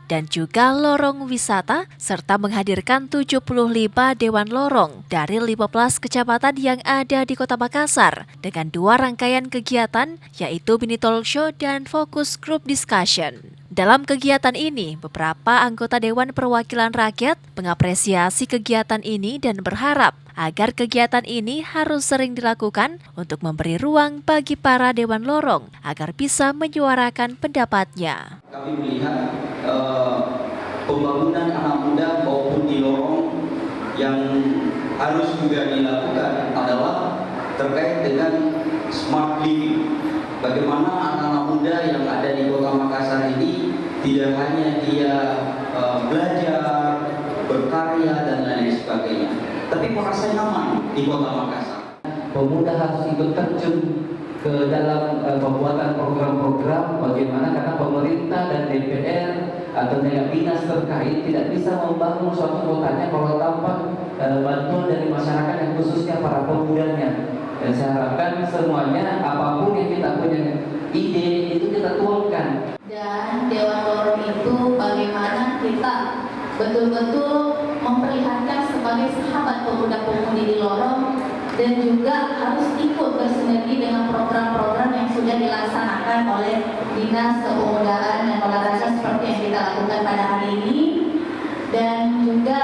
dan juga lorong wisata, serta menghadirkan 75 dewan lorong dari 15 kecamatan yang ada di Kota Makassar dengan 2 rangkaian kegiatan, yaitu mini talk show dan focus group discussion. Dalam kegiatan ini, beberapa anggota Dewan Perwakilan Rakyat mengapresiasi kegiatan ini dan berharap agar kegiatan ini harus sering dilakukan untuk memberi ruang bagi para Dewan Lorong agar bisa menyuarakan pendapatnya. Kami melihat pembangunan anak muda maupun di lorong yang harus juga dilakukan adalah terkait dengan smart living. Bagaimana anak-anak muda yang ada di Kota Makassar ini tidak hanya dia belajar, berkarya dan lain sebagainya, tapi merasa nyaman di Kota Makassar. Pemuda harus ikut terjun ke dalam pembuatan program-program bagaimana, karena pemerintah dan DPR atau dinas terkait tidak bisa membangun suatu kotanya kalau tanpa bantuan dari masyarakat yang khususnya para pemudanya. Dan saya harapkan semuanya apapun yang kita punya ide itu kita tuangkan. Dan Dewan Lorong itu bagaimana kita betul-betul memperlihatkan sebagai sahabat pemuda-pemudi di lorong dan juga harus ikut bersinergi dengan program-program yang sudah dilaksanakan oleh Dinas Kepemudaan dan Olahraga seperti yang kita lakukan pada hari ini, dan juga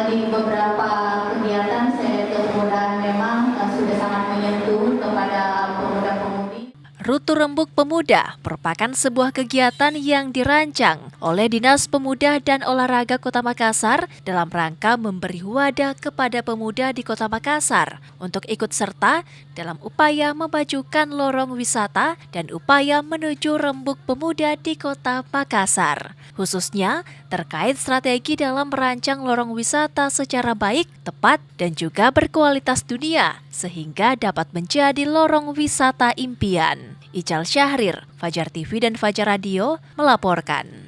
di beberapa kegiatan kepemudaan memang sudah sangat menyentuh kepada pemuda-pemudi. Rutu Rembuk Pemuda merupakan sebuah kegiatan yang dirancang oleh Dinas Pemuda dan Olahraga Kota Makassar dalam rangka memberi wadah kepada pemuda di Kota Makassar untuk ikut serta dalam upaya memajukan lorong wisata dan upaya menuju Rembuk Pemuda di Kota Makassar, khususnya terkait strategi dalam merancang lorong wisata secara baik, tepat, dan juga berkualitas dunia sehingga dapat menjadi lorong wisata impian. Ical Syahrir, Fajar TV dan Fajar Radio melaporkan.